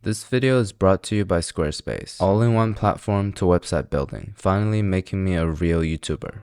This video is brought to you by Squarespace, all-in-one platform to website building, finally making me a real YouTuber.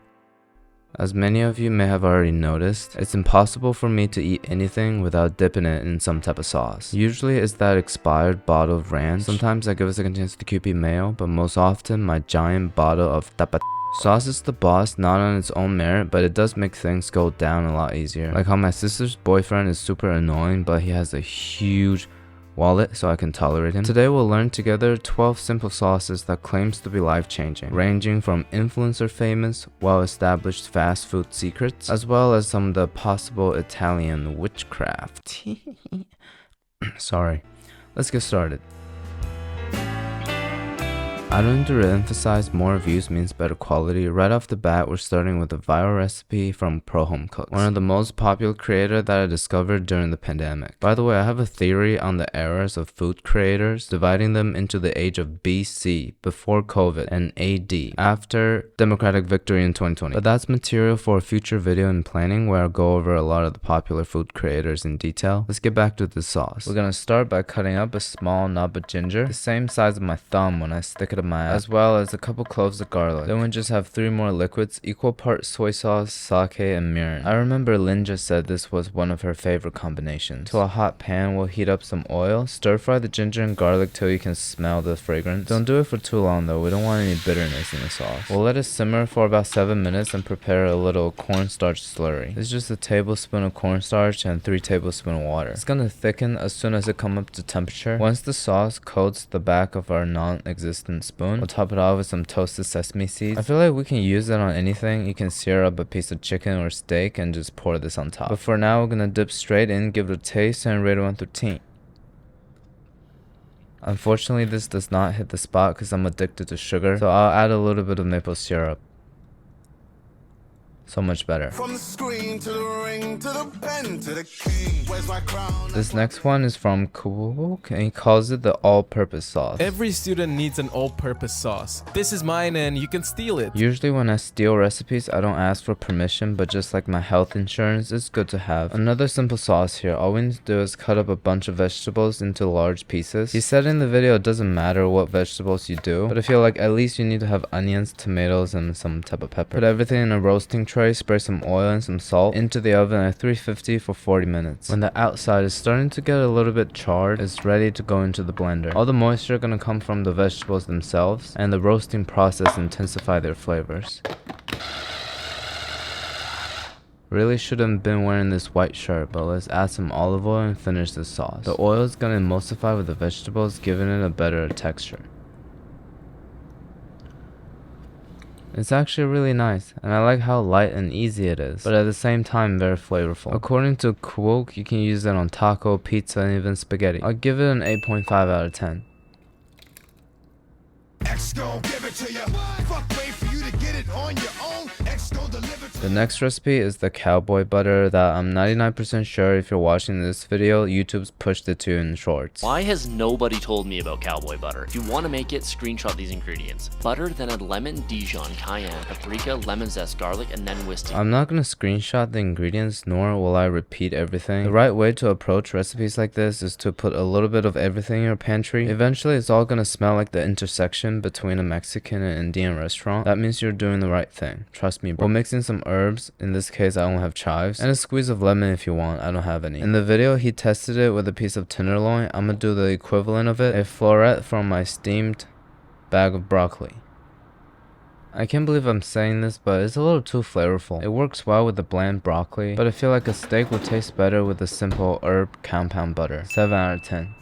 As many of you may have already noticed, it's impossible for me to eat anything without dipping it in some type of sauce. Usually it's that expired bottle of ranch, sometimes I give a second chance to QP Mayo, but most often my giant bottle of tapa. Sauce is the boss, not on its own merit, but it does make things go down a lot easier. Like how my sister's boyfriend is super annoying, but he has a huge wallet, so I can tolerate him. Today we'll learn together 12 simple sauces that claims to be life-changing, ranging from influencer famous, well-established fast food secrets, as well as some of the possible Italian witchcraft. Sorry. Let's get started. I don't need to re-emphasize more reviews means better quality. Right off the bat, we're starting with a viral recipe from Pro Home Cooks, one of the most popular creators that I discovered during the pandemic. By the way, I have a theory on the eras of food creators, dividing them into the age of BC, before COVID, and AD, after Democratic victory in 2020. But that's material for a future video in planning where I'll go over a lot of the popular food creators in detail. Let's get back to the sauce. We're gonna start by cutting up a small knob of ginger, the same size of my thumb when I stick it in my eye, as well as a couple cloves of garlic. Then we just have 3 more liquids, equal parts soy sauce, sake, and mirin. I remember Linja said this was one of her favorite combinations. To a hot pan, we'll heat up some oil, stir fry the ginger and garlic till you can smell the fragrance. Don't do it for too long though, we don't want any bitterness in the sauce. We'll let it simmer for about 7 minutes and prepare a little cornstarch slurry. It's just a tablespoon of cornstarch and 3 tablespoons of water. It's gonna thicken as soon as it comes up to temperature. Once the sauce coats the back of our non-existent spoon, we'll top it off with some toasted sesame seeds. I feel like we can use it on anything. You can sear up a piece of chicken or steak and just pour this on top. But for now, we're gonna dip straight in, give it a taste, and rate it 1 through 10. Unfortunately, this does not hit the spot because I'm addicted to sugar, so I'll add a little bit of maple syrup. So much better. From the screen to the ring to the pen to the king. Where's my crown? This next one is from Cook and he calls it the all-purpose sauce. Every student needs an all-purpose sauce. This is mine and you can steal it. Usually when I steal recipes, I don't ask for permission, but just like my health insurance, it's good to have. Another simple sauce here. All we need to do is cut up a bunch of vegetables into large pieces. He said in the video it doesn't matter what vegetables you do, but I feel like at least you need to have onions, tomatoes, and some type of pepper. Put everything in a roasting tray. Spray some oil and some salt into the oven at 350 for 40 minutes. When the outside is starting to get a little bit charred, it's ready to go into the blender. All the moisture gonna come from the vegetables themselves, and the roasting process intensify their flavors. Really shouldn't been wearing this white shirt, but let's add some olive oil and finish the sauce. The oil is gonna emulsify with the vegetables, giving it a better texture. It's actually really nice, and I like how light and easy it is, but at the same time very flavorful. According to Cook, you can use it on taco, pizza, and even spaghetti. I'll give it an 8.5 out of 10. The next recipe is the Cowboy Butter that I'm 99% sure if you're watching this video, YouTube's pushed it to in shorts. Why has nobody told me about Cowboy Butter? If you want to make it, screenshot these ingredients. Butter, then add lemon, Dijon, cayenne, paprika, lemon zest, garlic, and then whisk. I'm not going to screenshot the ingredients, nor will I repeat everything. The right way to approach recipes like this is to put a little bit of everything in your pantry. Eventually, it's all going to smell like the intersection between a Mexican and Indian restaurant. That means you're doing the right thing. Trust me, bro. We'll mix in some herbs. In this case, I only have chives. And a squeeze of lemon if you want. I don't have any. In the video, he tested it with a piece of tenderloin. I'm going to do the equivalent of it. A floret from my steamed bag of broccoli. I can't believe I'm saying this, but it's a little too flavorful. It works well with the bland broccoli, but I feel like a steak would taste better with a simple herb compound butter. 7 out of 10.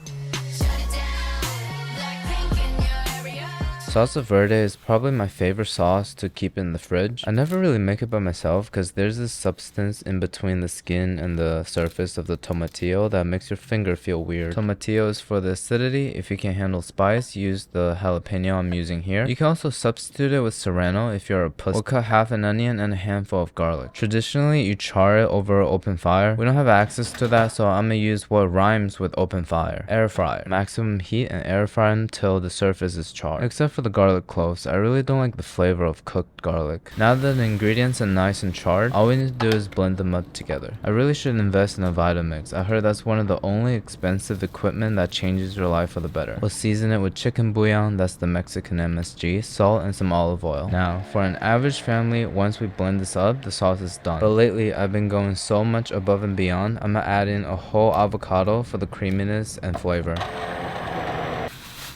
Salsa Verde is probably my favorite sauce to keep in the fridge. I never really make it by myself because there's this substance in between the skin and the surface of the tomatillo that makes your finger feel weird. Tomatillo is for the acidity. If you can't handle spice, use the jalapeno I'm using here. You can also substitute it with serrano if you're a pussy. We'll cut half an onion and a handful of garlic. Traditionally, you char it over open fire. We don't have access to that, so I'm gonna use what rhymes with open fire. Air fryer. Maximum heat and air fry until the surface is charred. Except for for the garlic cloves. I really don't like the flavor of cooked garlic. Now that the ingredients are nice and charred, all we need to do is blend them up together. I really should invest in a Vitamix. I heard that's one of the only expensive equipment that changes your life for the better. We'll season it with chicken bouillon, that's the Mexican MSG, salt, and some olive oil. Now, for an average family, once we blend this up, the sauce is done. But lately, I've been going so much above and beyond, I'm gonna add in a whole avocado for the creaminess and flavor.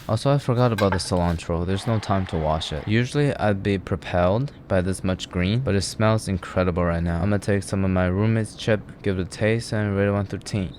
Also, I forgot about the cilantro. There's no time to wash it. Usually, I'd be propelled by this much green, but it smells incredible right now. I'm gonna take some of my roommate's chip, give it a taste, and rate it 1 through 10.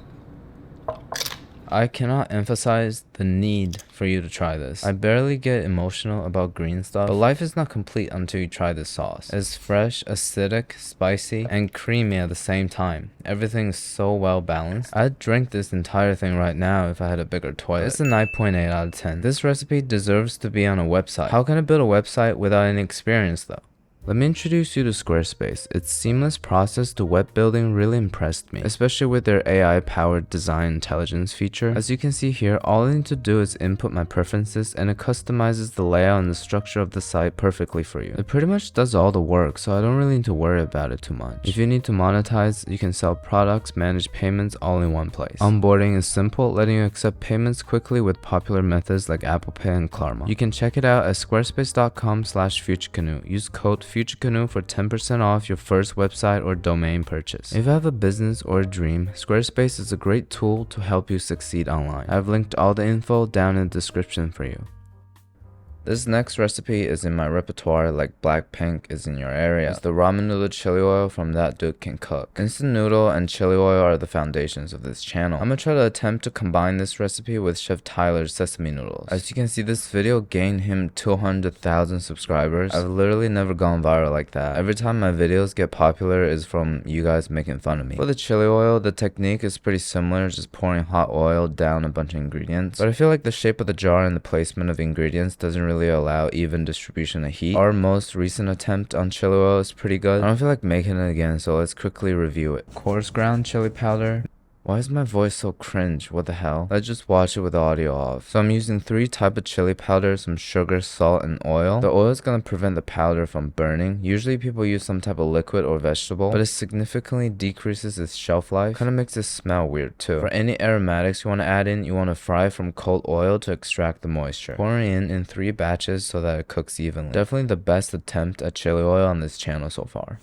I cannot emphasize the need for you to try this. I barely get emotional about green stuff, but life is not complete until you try this sauce. It's fresh, acidic, spicy, and creamy at the same time. Everything is so well balanced. I'd drink this entire thing right now if I had a bigger toilet. It's a 9.8 out of 10. This recipe deserves to be on a website. How can I build a website without any experience though? Let me introduce you to Squarespace. Its seamless process to web building really impressed me, especially with their AI-powered design intelligence feature. As you can see here, all I need to do is input my preferences and it customizes the layout and the structure of the site perfectly for you. It pretty much does all the work, so I don't really need to worry about it too much. If you need to monetize, you can sell products, manage payments all in one place. Onboarding is simple, letting you accept payments quickly with popular methods like Apple Pay and Klarna. You can check it out at squarespace.com/futurecanoe. Use code FutureCanoe for 10% off your first website or domain purchase. If you have a business or a dream, Squarespace is a great tool to help you succeed online. I've linked all the info down in the description for you. This next recipe is in my repertoire like Blackpink is in your area. It's the ramen noodle chili oil from That Dude Can Cook. Instant noodle and chili oil are the foundations of this channel. I'm gonna try to attempt to combine this recipe with Chef Tyler's sesame noodles. As you can see, this video gained him 200,000 subscribers. I've literally never gone viral like that. Every time my videos get popular is from you guys making fun of me. For the chili oil, the technique is pretty similar, just pouring hot oil down a bunch of ingredients. But I feel like the shape of the jar and the placement of ingredients doesn't really allow even distribution of heat. Our most recent attempt on chili oil is pretty good. I don't feel like making it again, so let's quickly review it. Coarse ground chili powder. Why is my voice so cringe? What the hell? Let's just watch it with the audio off. So I'm using 3 types of chili powder, some sugar, salt, and oil. The oil is going to prevent the powder from burning. Usually people use some type of liquid or vegetable, but it significantly decreases its shelf life. Kind of makes it smell weird too. For any aromatics you want to add in, you want to fry from cold oil to extract the moisture. Pouring in 3 batches so that it cooks evenly. Definitely the best attempt at chili oil on this channel so far.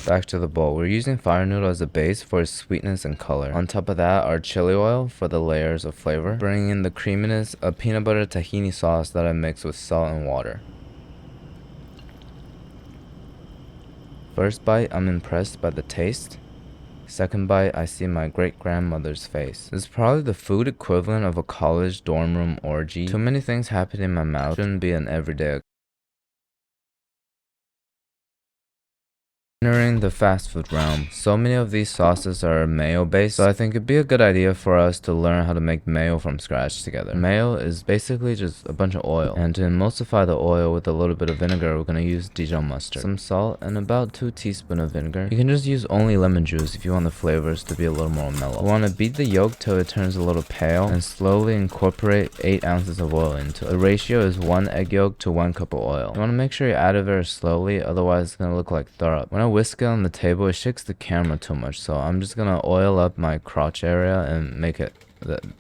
Back to the bowl. We're using fire noodle as a base for its sweetness and color. On top of that, our chili oil for the layers of flavor. Bringing in the creaminess of peanut butter tahini sauce that I mix with salt and water. First bite, I'm impressed by the taste. Second bite, I see my great-grandmother's face. This is probably the food equivalent of a college dorm room orgy. Too many things happen in my mouth. Shouldn't be an everyday. Entering the fast food realm. So many of these sauces are mayo based, so I think it'd be a good idea for us to learn how to make mayo from scratch together. Mayo is basically just a bunch of oil, and to emulsify the oil with a little bit of vinegar, we're gonna use Dijon mustard, some salt, and about 2 teaspoons of vinegar. You can just use only lemon juice if you want the flavors to be a little more mellow. We want to beat the yolk till it turns a little pale, and slowly incorporate 8 ounces of oil into it. The ratio is 1 egg yolk to 1 cup of oil. You want to make sure you add it very slowly, otherwise it's gonna look like syrup. When I whisk it on the table, it shakes the camera too much, so I'm just gonna oil up my crotch area and make it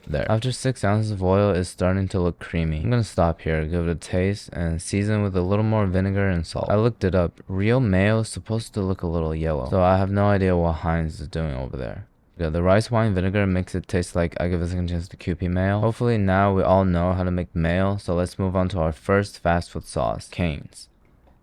there. After 6 ounces of oil, it's starting to look creamy. I'm gonna stop here, give it a taste, and season with a little more vinegar and salt. I looked it up. Real mayo is supposed to look a little yellow, so I have no idea what Heinz is doing over there. Yeah, the rice wine vinegar makes it taste like I give a second chance to QP mayo. Hopefully now we all know how to make mayo, so let's move on to our first fast food sauce, Cane's.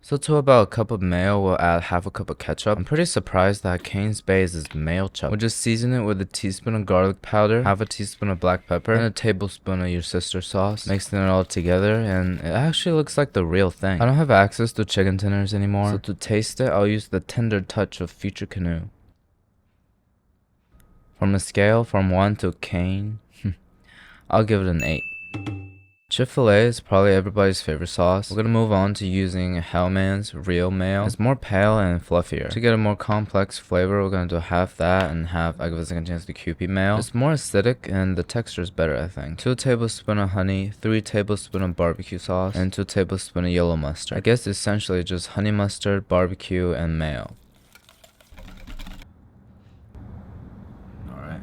So to about a cup of mayo, we'll add half a cup of ketchup. I'm pretty surprised that Cane's base is mayo chup. We'll just season it with a teaspoon of garlic powder, half a teaspoon of black pepper, and a tablespoon of your sister sauce. Mixing it all together, and it actually looks like the real thing. I don't have access to chicken tenders anymore, so to taste it, I'll use the tender touch of Future Canoe. From a scale from 1 to Cane, I'll give it an 8. Chick-fil-A is probably everybody's favorite sauce. We're gonna move on to using Hellman's real mayo. It's more pale and fluffier. To get a more complex flavor, we're gonna do half that and half, I give a second chance, the Kewpie mayo. It's more acidic and the texture is better, I think. 2 tablespoons of honey, 3 tablespoons of barbecue sauce, and 2 tablespoons of yellow mustard. I guess essentially just honey mustard, barbecue, and mayo. Alright.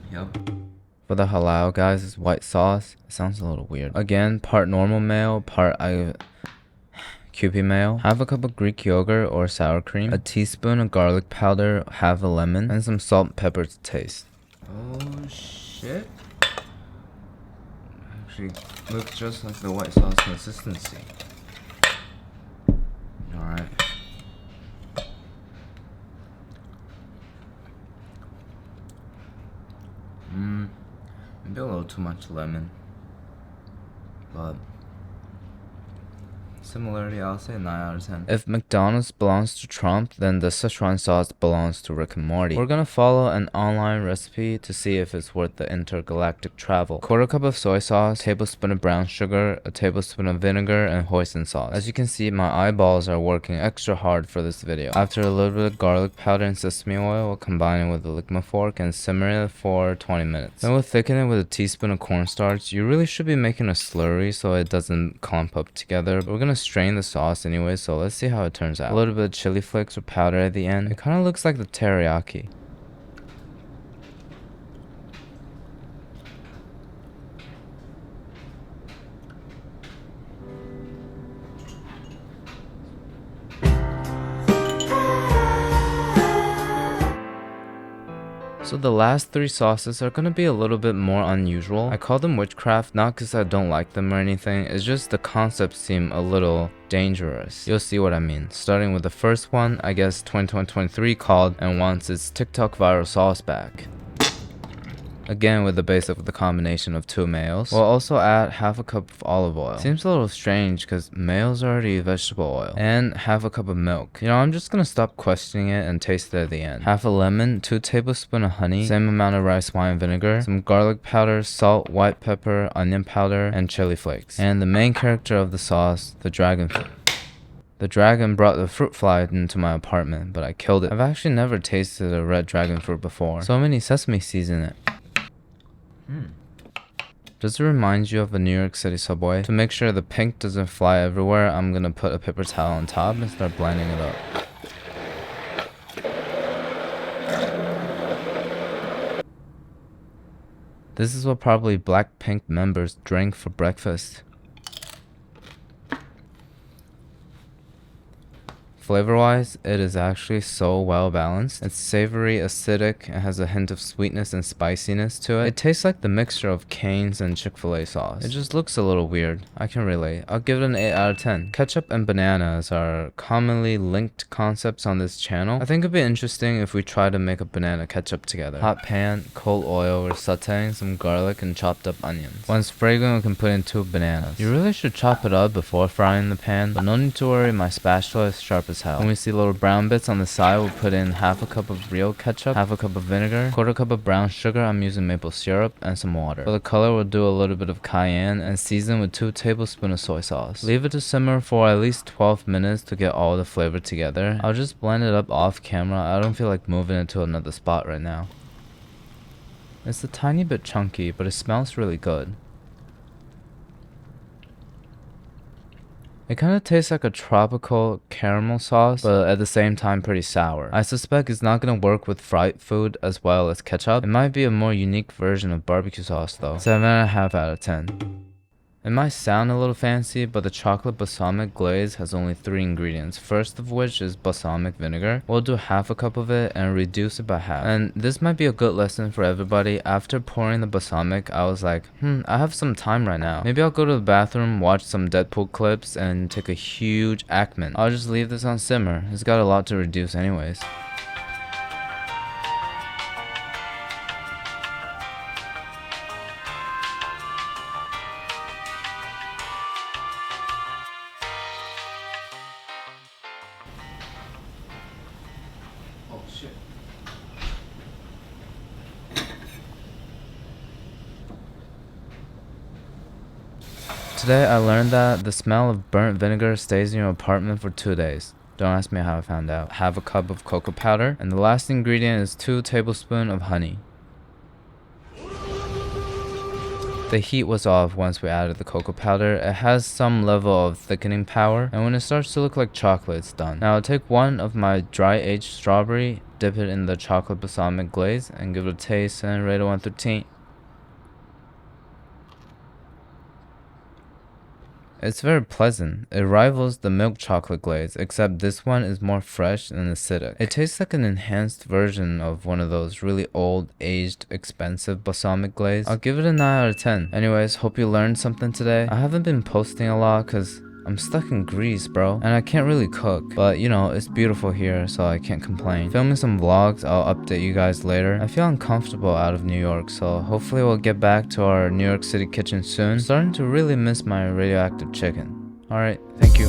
Yep. For the halal, guys, it's white sauce. It sounds a little weird. Again, part normal mayo, part Kewpie mayo. Half a cup of Greek yogurt or sour cream. A teaspoon of garlic powder, half a lemon, and some salt and pepper to taste. Oh shit. Actually looks just like the white sauce consistency. Alright. Maybe a little too much lemon, but similarity, I'll say 9 out of 10. If McDonald's belongs to Trump, then the Szechuan sauce belongs to Rick and Morty. We're gonna follow an online recipe to see if it's worth the intergalactic travel. 1/4 cup of soy sauce, tablespoon of brown sugar, a tablespoon of vinegar, and hoisin sauce. As you can see, my eyeballs are working extra hard for this video. After a little bit of garlic powder and sesame oil, we'll combine it with a Ligma fork and simmer it for 20 minutes. Then we'll thicken it with a teaspoon of cornstarch. You really should be making a slurry so it doesn't clump up together. We're gonna strain the sauce anyway, so let's see how it turns out. A little bit of chili flakes or powder at the end. It kind of looks like the teriyaki. So the last 3 sauces are gonna be a little bit more unusual. I call them Witchcraft not because I don't like them or anything, it's just the concepts seem a little dangerous. You'll see what I mean. Starting with the first one, I guess 2023 called and wants its TikTok viral sauce back. Again with the base of the combination of 2 mayos. We'll also add half a cup of olive oil. Seems a little strange because mayo's already vegetable oil. And half a cup of milk. You know, I'm just gonna stop questioning it and taste it at the end. Half a lemon, 2 tablespoons of honey, same amount of rice wine vinegar, some garlic powder, salt, white pepper, onion powder, and chili flakes. And the main character of the sauce, the dragon fruit. The dragon brought the fruit fly into my apartment, but I killed it. I've actually never tasted a red dragon fruit before. So many sesame seeds in it. Does it remind you of a New York City subway? To make sure the pink doesn't fly everywhere, I'm gonna put a paper towel on top and start blending it up. This is what probably Blackpink members drink for breakfast. Flavor-wise, it is actually so well balanced. It's savory, acidic, it has a hint of sweetness and spiciness to it. It tastes like the mixture of Cane's and Chick-fil-A sauce. It just looks a little weird. I can relate. I'll give it an 8 out of 10. Ketchup and bananas are commonly linked concepts on this channel. I think it'd be interesting if we try to make a banana ketchup together. Hot pan, cold oil, we're sauteing some garlic and chopped up onions. Once fragrant, we can put in 2 bananas. You really should chop it up before frying the pan, but no need to worry, my spatula is sharp as hell. When we see little brown bits on the side, we'll put in half a cup of real ketchup, half a cup of vinegar, 1/4 cup of brown sugar, I'm using maple syrup, and some water. For the color, we'll do a little bit of cayenne and season with 2 tablespoons of soy sauce. Leave it to simmer for at least 12 minutes to get all the flavor together. I'll just blend it up off camera. I don't feel like moving it to another spot right now. It's a tiny bit chunky, but it smells really good. It kind of tastes like a tropical caramel sauce, but at the same time pretty sour. I suspect it's not going to work with fried food as well as ketchup. It might be a more unique version of barbecue sauce though. 7.5 out of 10. It might sound a little fancy, but the chocolate balsamic glaze has only 3 ingredients, first of which is balsamic vinegar. We'll do half a cup of it and reduce it by half. And this might be a good lesson for everybody. After pouring the balsamic, I was like, I have some time right now. Maybe I'll go to the bathroom, watch some Deadpool clips, and take a huge Ackman. I'll just leave this on simmer. It's got a lot to reduce anyways. Today I learned that the smell of burnt vinegar stays in your apartment for 2 days. Don't ask me how I found out. Have a cup of cocoa powder, and the last ingredient is 2 tablespoons of honey. The heat was off once we added the cocoa powder. It has some level of thickening power, and when it starts to look like chocolate, it's done. Now I'll take one of my dry aged strawberry, dip it in the chocolate balsamic glaze, and give it a taste and rate it 1 through 10. It's very pleasant. It rivals the milk chocolate glaze, except this one is more fresh and acidic. It tastes like an enhanced version of one of those really old, aged, expensive balsamic glaze. I'll give it a 9 out of 10. Anyways, hope you learned something today. I haven't been posting a lot because I'm stuck in Greece, bro, and I can't really cook, but you know, it's beautiful here, so I can't complain. Filming some vlogs, I'll update you guys later. I feel uncomfortable out of New York, so hopefully we'll get back to our New York City kitchen soon. I'm starting to really miss my radioactive chicken. Alright, thank you.